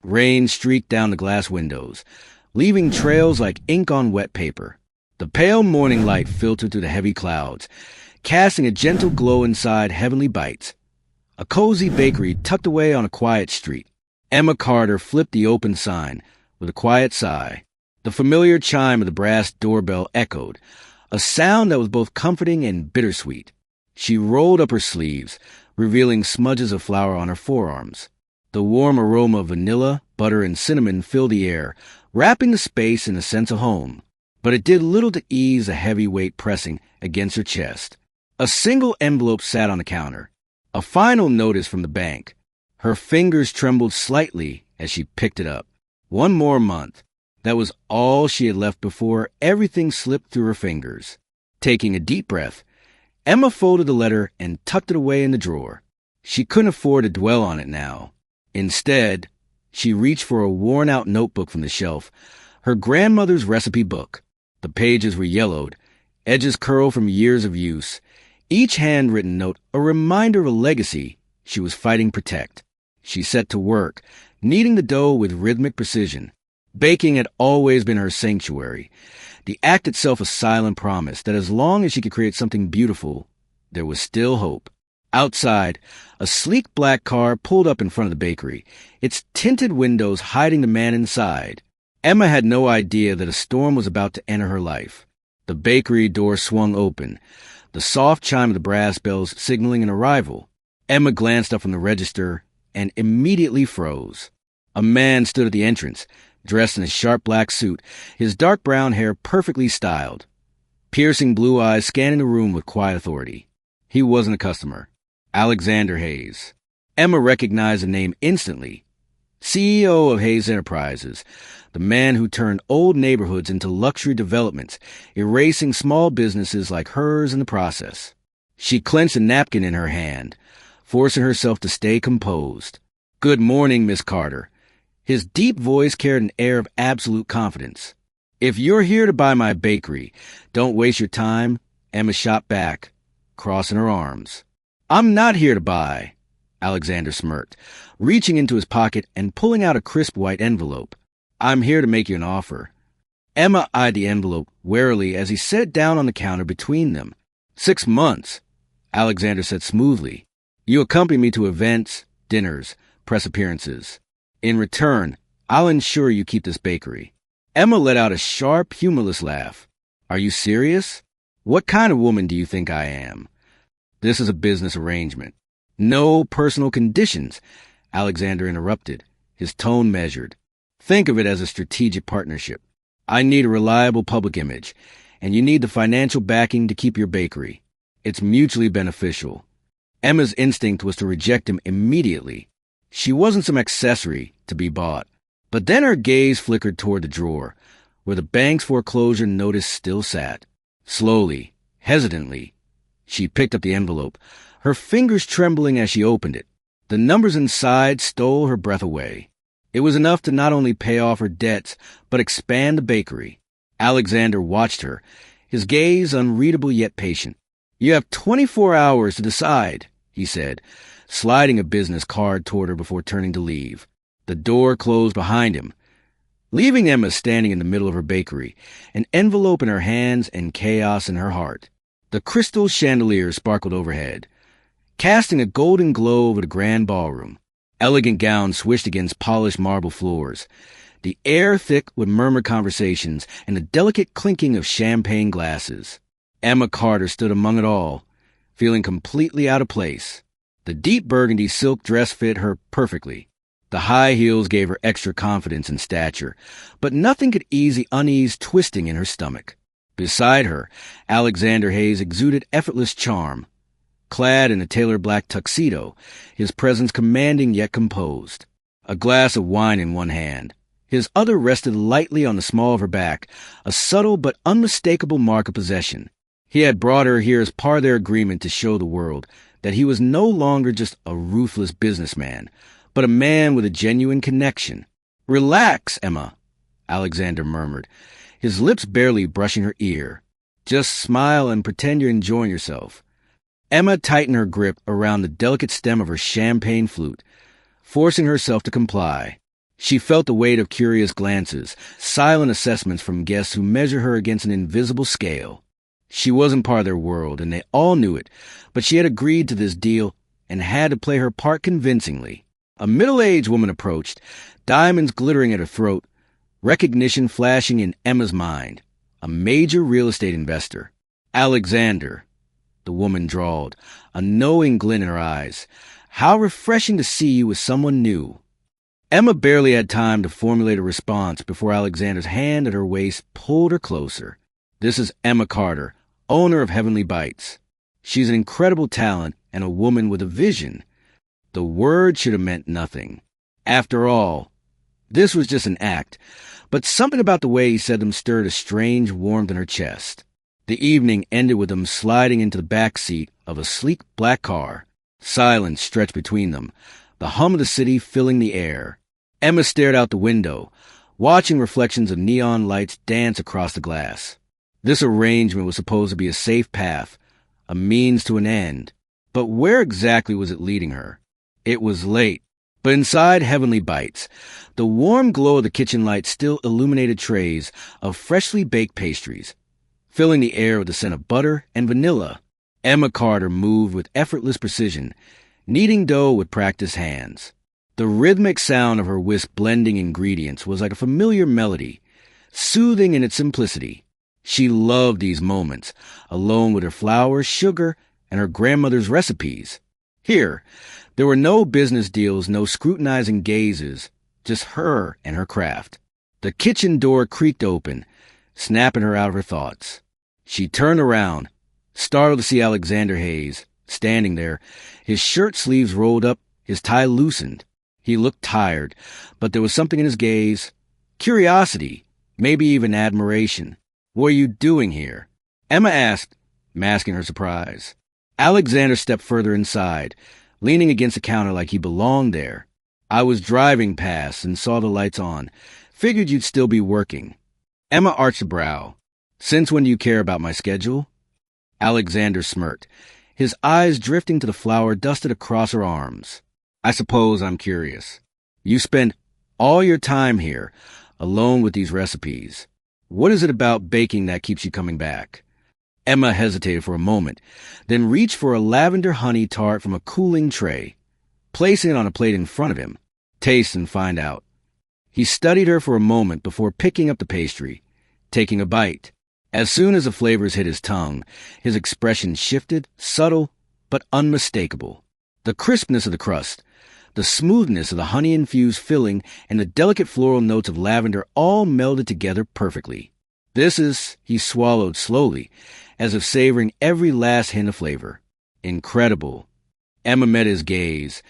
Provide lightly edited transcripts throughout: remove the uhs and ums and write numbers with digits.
Rain streaked down the glass windows, leaving trails like ink on wet paper. The pale morning light filtered through the heavy clouds, casting a gentle glow inside Heavenly Bites, a cozy bakery tucked away on a quiet street. Emma Carter flipped the open sign with a quiet sigh. The familiar chime of the brass doorbell echoed, a sound that was both comforting and bittersweet. She rolled up her sleeves, revealing smudges of flour on her forearms. The warm aroma of vanilla, butter, and cinnamon filled the air, wrapping the space in a sense of home. But it did little to ease the heavy weight pressing against her chest. A single envelope sat on the counter, a final notice from the bank. Her fingers trembled slightly as she picked it up. 1 more month. That was all she had left before everything slipped through her fingers. Taking a deep breath, Emma folded the letter and tucked it away in the drawer. She couldn't afford to dwell on it now. Instead, she reached for a worn-out notebook from the shelf, her grandmother's recipe book. The pages were yellowed, edges curled from years of use, each handwritten note a reminder of a legacy she was fighting to protect. She set to work, kneading the dough with rhythmic precision. Baking had always been her sanctuary, the act itself a silent promise that as long as she could create something beautiful, there was still hope. Outside, a sleek black car pulled up in front of the bakery, its tinted windows hiding the man inside. Emma had no idea that a storm was about to enter her life. The bakery door swung open, the soft chime of the brass bells signaling an arrival. Emma glanced up from the register and immediately froze. A man stood at the entrance, dressed in a sharp black suit, his dark brown hair perfectly styled. Piercing blue eyes scanning the room with quiet authority. He wasn't a customer. Alexander Hayes. Emma recognized the name instantly. CEO of Hayes Enterprises, the man who turned old neighborhoods into luxury developments, erasing small businesses like hers in the process. She clenched a napkin in her hand, forcing herself to stay composed. "Good morning, Miss Carter." His deep voice carried an air of absolute confidence. "If you're here to buy my bakery, don't waste your time," Emma shot back, crossing her arms. "I'm not here to buy," Alexander smirked, reaching into his pocket and pulling out a crisp white envelope. "I'm here to make you an offer." Emma eyed the envelope warily as he set it down on the counter between them. 6 months, Alexander said smoothly. "You accompany me to events, dinners, press appearances. In return, I'll ensure you keep this bakery." Emma let out a sharp, humorless laugh. "Are you serious? What kind of woman do you think I am?" "This is a business arrangement." "No personal conditions," Alexander interrupted, his tone measured. "Think of it as a strategic partnership. I need a reliable public image, and you need the financial backing to keep your bakery. It's mutually beneficial." Emma's instinct was to reject him immediately. She wasn't some accessory to be bought. But then her gaze flickered toward the drawer, where the bank's foreclosure notice still sat. Slowly, hesitantly, she picked up the envelope, her fingers trembling as she opened it. The numbers inside stole her breath away. It was enough to not only pay off her debts, but expand the bakery. Alexander watched her, his gaze unreadable yet patient. "You have 24 hours to decide," he said, sliding a business card toward her before turning to leave. The door closed behind him, leaving Emma standing in the middle of her bakery, an envelope in her hands and chaos in her heart. The crystal chandelier sparkled overhead, casting a golden glow over the grand ballroom. Elegant gowns swished against polished marble floors, the air thick with murmured conversations and the delicate clinking of champagne glasses. Emma Carter stood among it all, feeling completely out of place. The deep burgundy silk dress fit her perfectly. The high heels gave her extra confidence and stature, but nothing could ease the unease twisting in her stomach. Beside her, Alexander Hayes exuded effortless charm. Clad in a tailored black tuxedo, his presence commanding yet composed. A glass of wine in one hand, his other rested lightly on the small of her back, a subtle but unmistakable mark of possession. He had brought her here as part of their agreement to show the world that he was no longer just a ruthless businessman, but a man with a genuine connection. "Relax, Emma," Alexander murmured, his lips barely brushing her ear. "Just smile and pretend you're enjoying yourself." Emma tightened her grip around the delicate stem of her champagne flute, forcing herself to comply. She felt the weight of curious glances, silent assessments from guests who measure her against an invisible scale. She wasn't part of their world, and they all knew it, but she had agreed to this deal and had to play her part convincingly. A middle-aged woman approached, diamonds glittering at her throat, recognition flashing in Emma's mind. A major real estate investor. Alexander, the woman drawled, a knowing glint in her eyes. How refreshing to see you with someone new. Emma barely had time to formulate a response before Alexander's hand at her waist pulled her closer. This is Emma Carter, owner of Heavenly Bites. She's an incredible talent and a woman with a vision. The word should have meant nothing. After all, this was just an act, but something about the way he said them stirred a strange warmth in her chest. The evening ended with them sliding into the back seat of a sleek black car. Silence stretched between them, the hum of the city filling the air. Emma stared out the window, watching reflections of neon lights dance across the glass. This arrangement was supposed to be a safe path, a means to an end. But where exactly was it leading her? It was late, but inside Heavenly Bites, the warm glow of the kitchen light still illuminated trays of freshly baked pastries, filling the air with the scent of butter and vanilla. Emma Carter moved with effortless precision, kneading dough with practiced hands. The rhythmic sound of her whisk blending ingredients was like a familiar melody, soothing in its simplicity. She loved these moments, alone with her flour, sugar, and her grandmother's recipes. Here, there were no business deals, no scrutinizing gazes, just her and her craft. The kitchen door creaked open, snapping her out of her thoughts. She turned around, startled to see Alexander Hayes, standing there, his shirt sleeves rolled up, his tie loosened. He looked tired, but there was something in his gaze, curiosity, maybe even admiration. "What are you doing here?" Emma asked, masking her surprise. Alexander stepped further inside, leaning against the counter like he belonged there. "I was driving past and saw the lights on. Figured you'd still be working." Emma arched a brow. "Since when do you care about my schedule?" Alexander smirked, his eyes drifting to the flour dusted across her arms. "I suppose I'm curious. You spend all your time here, alone with these recipes. What is it about baking that keeps you coming back?" Emma hesitated for a moment, then reached for a lavender honey tart from a cooling tray, placing it on a plate in front of him. "Taste and find out." He studied her for a moment before picking up the pastry, taking a bite. As soon as the flavors hit his tongue, his expression shifted, subtle but unmistakable. The crispness of the crust, the smoothness of the honey-infused filling, and the delicate floral notes of lavender all melded together perfectly. He swallowed slowly, as if savoring every last hint of flavor. Incredible. Emma met his gaze,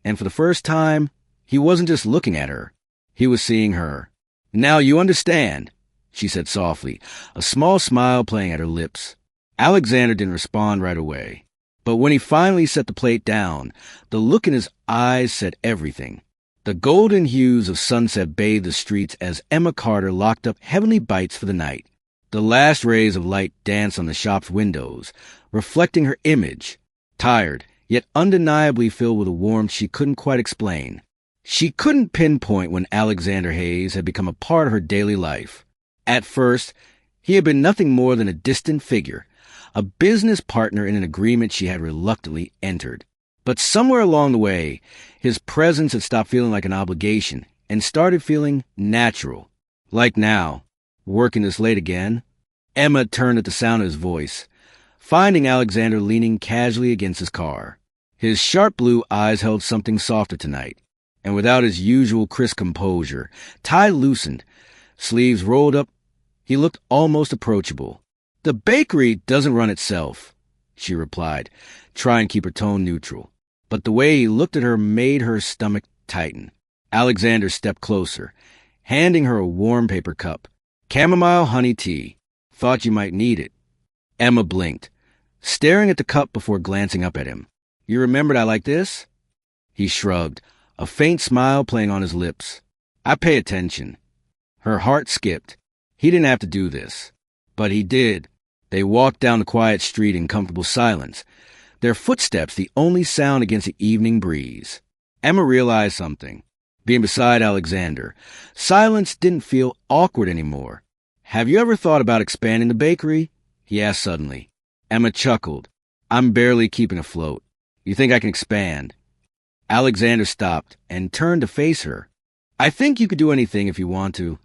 and for the first time, he wasn't just looking at her. He was seeing her. "Now you understand," she said softly, a small smile playing at her lips. Alexander didn't respond right away. But when he finally set the plate down, the look in his eyes said everything. The golden hues of sunset bathed the streets as Emma Carter locked up Heavenly Bites for the night. The last rays of light danced on the shop's windows, reflecting her image, tired, yet undeniably filled with a warmth she couldn't quite explain. She couldn't pinpoint when Alexander Hayes had become a part of her daily life. At first, he had been nothing more than a distant figure, a business partner in an agreement she had reluctantly entered. But somewhere along the way, his presence had stopped feeling like an obligation and started feeling natural. Like now, working this late again. Emma turned at the sound of his voice, finding Alexander leaning casually against his car. His sharp blue eyes held something softer tonight, and without his usual crisp composure, tie loosened, sleeves rolled up, he looked almost approachable. "The bakery doesn't run itself," she replied, trying to keep her tone neutral. But the way he looked at her made her stomach tighten. Alexander stepped closer, handing her a warm paper cup. "Chamomile honey tea. Thought you might need it." Emma blinked, staring at the cup before glancing up at him. "You remembered I like this?" He shrugged, a faint smile playing on his lips. "I pay attention." Her heart skipped. He didn't have to do this. But he did. They walked down the quiet street in comfortable silence, their footsteps the only sound against the evening breeze. Emma realized something. being beside Alexander. Silence didn't feel awkward anymore. "Have you ever thought about expanding the bakery?" he asked suddenly. Emma chuckled. "I'm barely keeping afloat. You think I can expand?" Alexander stopped and turned to face her. "I think you could do anything if you want to."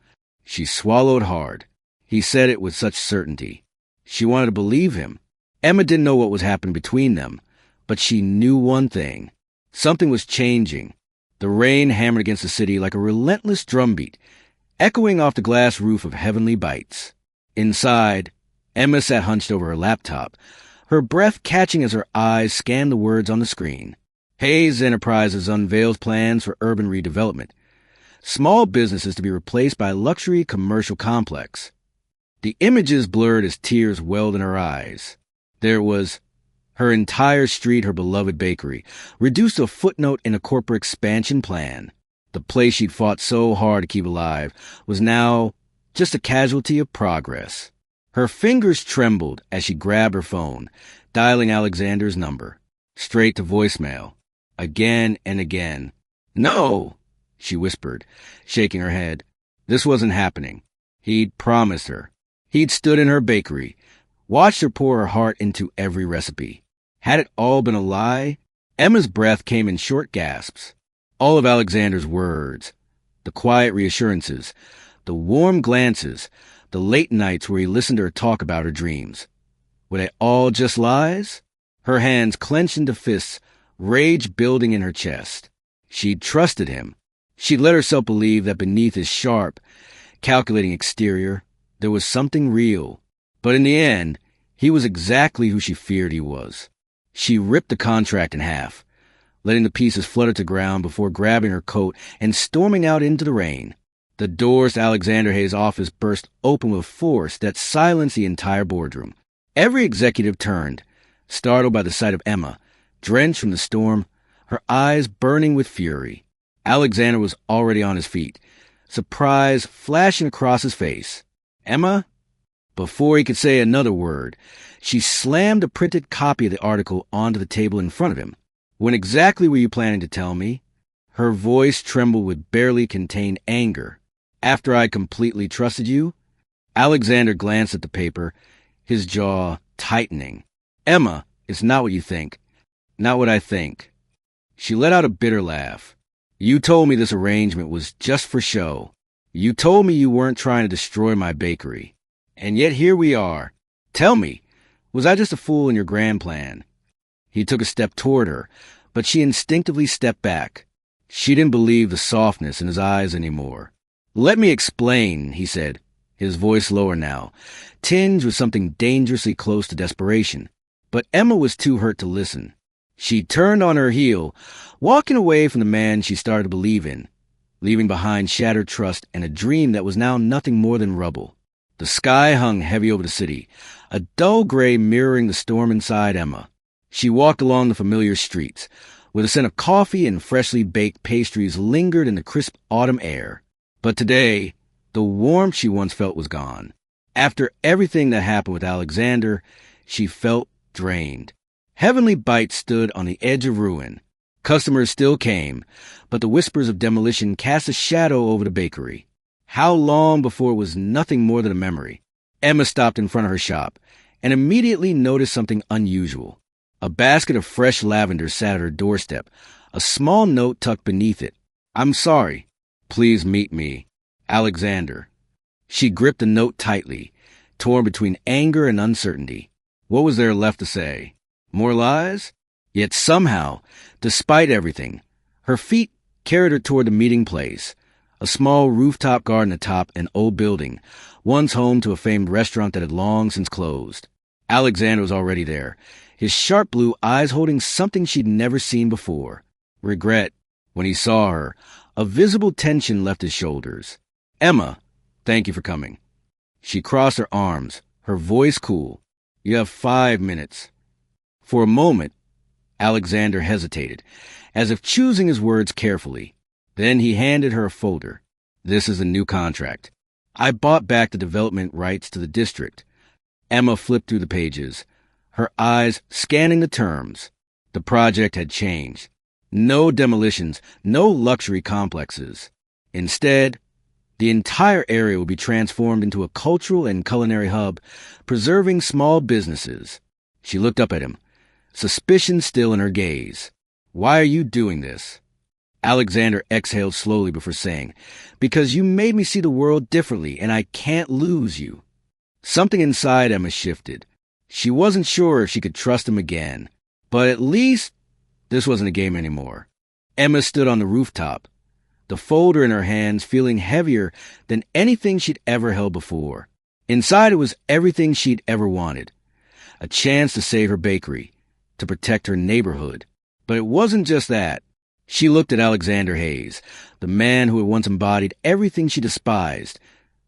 She swallowed hard. He said it with such certainty. She wanted to believe him. Emma didn't know what was happening between them, but she knew one thing. Something was changing. The rain hammered against the city like a relentless drumbeat, echoing off the glass roof of Heavenly Bites. Inside, Emma sat hunched over her laptop, her breath catching as her eyes scanned the words on the screen. Hayes Enterprises unveils plans for urban redevelopment. Small businesses to be replaced by a luxury commercial complex. The images blurred as tears welled in her eyes. There was her entire street, her beloved bakery, reduced to a footnote in a corporate expansion plan. The place she'd fought so hard to keep alive was now just a casualty of progress. Her fingers trembled as she grabbed her phone, dialing Alexander's number. Straight to voicemail. Again and again. "No!" she whispered, shaking her head. This wasn't happening. He'd promised her. He'd stood in her bakery, watched her pour her heart into every recipe. Had it all been a lie? Emma's breath came in short gasps. All of Alexander's words, the quiet reassurances, the warm glances, the late nights where he listened to her talk about her dreams. Were they all just lies? Her hands clenched into fists, rage building in her chest. She'd trusted him. She'd let herself believe that beneath his sharp, calculating exterior, there was something real. But in the end, he was exactly who she feared he was. She ripped the contract in half, letting the pieces flutter to ground before grabbing her coat and storming out into the rain. The doors to Alexander Hayes' office burst open with force that silenced the entire boardroom. Every executive turned, startled by the sight of Emma, drenched from the storm, her eyes burning with fury. Alexander was already on his feet, surprise flashing across his face. "Emma?" Before he could say another word, she slammed a printed copy of the article onto the table in front of him. "When exactly were you planning to tell me?" Her voice trembled with barely contained anger. "After I completely trusted you?" Alexander glanced at the paper, his jaw tightening. "Emma, it's not what you think. Not what I think." She let out a bitter laugh. "You told me this arrangement was just for show. You told me you weren't trying to destroy my bakery. And yet here we are. Tell me, was I just a fool in your grand plan?" He took a step toward her, but she instinctively stepped back. She didn't believe the softness in his eyes anymore. "Let me explain," he said, his voice lower now, tinged with something dangerously close to desperation. But Emma was too hurt to listen. She turned on her heel, walking away from the man she started to believe in, leaving behind shattered trust and a dream that was now nothing more than rubble. The sky hung heavy over the city, a dull gray mirroring the storm inside Emma. She walked along the familiar streets, where the scent of coffee and freshly baked pastries lingered in the crisp autumn air. But today, the warmth she once felt was gone. After everything that happened with Alexander, she felt drained. Heavenly Bites stood on the edge of ruin. Customers still came, but the whispers of demolition cast a shadow over the bakery. How long before it was nothing more than a memory? Emma stopped in front of her shop and immediately noticed something unusual. A basket of fresh lavender sat at her doorstep, a small note tucked beneath it. "I'm sorry. Please meet me. Alexander." She gripped the note tightly, torn between anger and uncertainty. What was there left to say? More lies? Yet somehow, despite everything, her feet carried her toward the meeting place, a small rooftop garden atop an old building, once home to a famed restaurant that had long since closed. Alexander was already there, his sharp blue eyes holding something she'd never seen before. Regret. When he saw her, a visible tension left his shoulders. "Emma, thank you for coming." She crossed her arms, her voice cool. "You have 5 minutes." For a moment, Alexander hesitated, as if choosing his words carefully. Then he handed her a folder. "This is the new contract. I bought back the development rights to the district." Emma flipped through the pages, her eyes scanning the terms. The project had changed. No demolitions, no luxury complexes. Instead, the entire area will be transformed into a cultural and culinary hub, preserving small businesses. She looked up at him, suspicion still in her gaze. Why are you doing this? Alexander exhaled slowly before saying, because you made me see the world differently, and I can't lose you. Something inside Emma shifted. She wasn't sure if she could trust him again, but at least this wasn't a game anymore. Emma stood on the rooftop, the folder in her hands feeling heavier than anything she'd ever held before. Inside it was everything she'd ever wanted. A chance to save her bakery, to protect her neighborhood. But it wasn't just that. She looked at Alexander Hayes, the man who had once embodied everything she despised: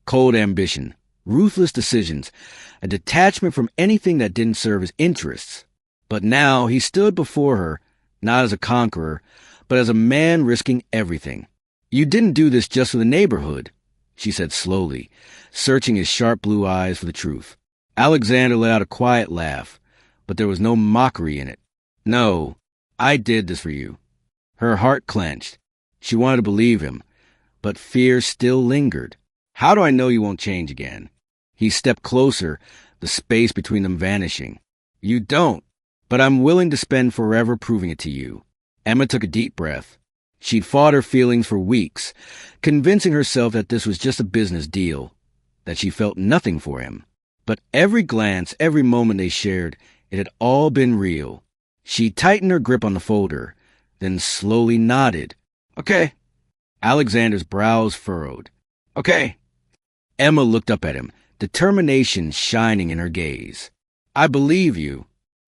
cold ambition, ruthless decisions, a detachment from anything that didn't serve his interests. But now he stood before her, not as a conqueror, but as a man risking everything. You didn't do this just for the neighborhood, she said slowly, searching his sharp blue eyes for the truth. Alexander let out a quiet laugh, but there was no mockery in it. No, I did this for you. Her heart clenched. She wanted to believe him, but fear still lingered. How do I know you won't change again? He stepped closer, the space between them vanishing. You don't, but I'm willing to spend forever proving it to you. Emma took a deep breath. She'd fought her feelings for weeks, convincing herself that this was just a business deal, that she felt nothing for him. But every glance, every moment they shared, it had all been real. She tightened her grip on the folder, then slowly nodded. Okay. Alexander's brows furrowed. Okay. Emma looked up at him, determination shining in her gaze. I believe you.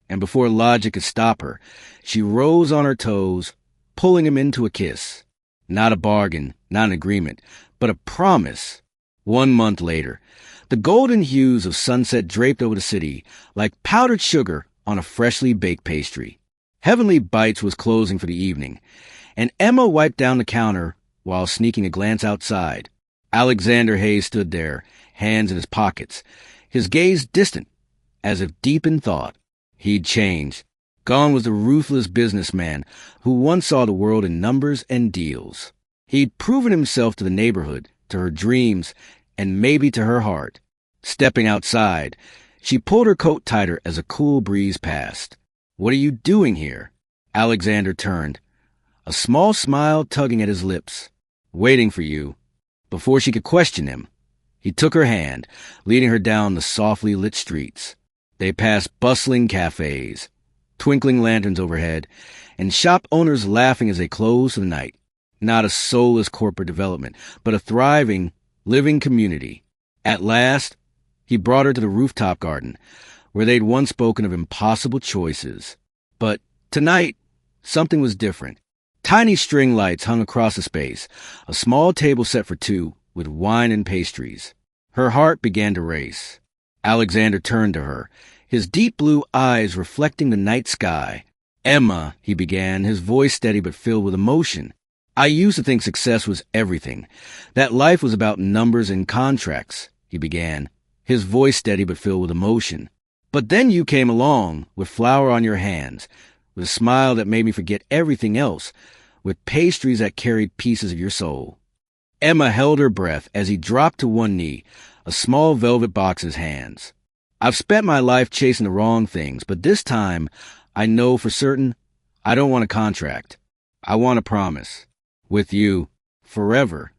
And before logic could stop her, she rose on her toes, pulling him into a kiss. Not a bargain, not an agreement, but a promise. 1 month later, the golden hues of sunset draped over the city like powdered sugar on a freshly baked pastry. Heavenly Bites was closing for the evening, and Emma wiped down the counter while sneaking a glance outside. Alexander Hayes stood there, hands in his pockets, his gaze distant, as if deep in thought. He'd changed. Gone was the ruthless businessman who once saw the world in numbers and deals. He'd proven himself to the neighborhood, to her dreams, and maybe to her heart. Stepping outside, she pulled her coat tighter as a cool breeze passed. What are you doing here? Alexander turned, a small smile tugging at his lips. Waiting for you. Before she could question him, he took her hand, leading her down the softly lit streets. They passed bustling cafes, twinkling lanterns overhead, and shop owners laughing as they closed for the night. Not a soulless corporate development, but a thriving, living community. At last, he brought her to the rooftop garden, where they'd once spoken of impossible choices. But tonight, something was different. Tiny string lights hung across the space, a small table set for two, with wine and pastries. Her heart began to race. Alexander turned to her, his deep blue eyes reflecting the night sky. Emma, he began, his voice steady but filled with emotion. I used to think success was everything, that life was about numbers and contracts, he began, his voice steady but filled with emotion. But then you came along, with flour on your hands, with a smile that made me forget everything else, with pastries that carried pieces of your soul. Emma held her breath as he dropped to one knee, a small velvet box in his hands. I've spent my life chasing the wrong things, but this time, I know for certain, I don't want a contract. I want a promise. With you, forever.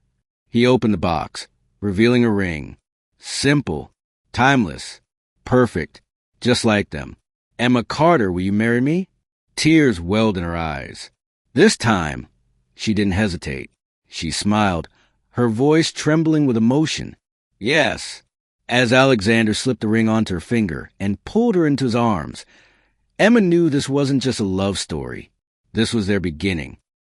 He opened the box, revealing a ring. Simple, timeless, perfect, just like them. Emma Carter, will you marry me? Tears welled in her eyes. This time, she didn't hesitate. She smiled, her voice trembling with emotion. Yes. As Alexander slipped the ring onto her finger and pulled her into his arms, Emma knew this wasn't just a love story. This was their beginning.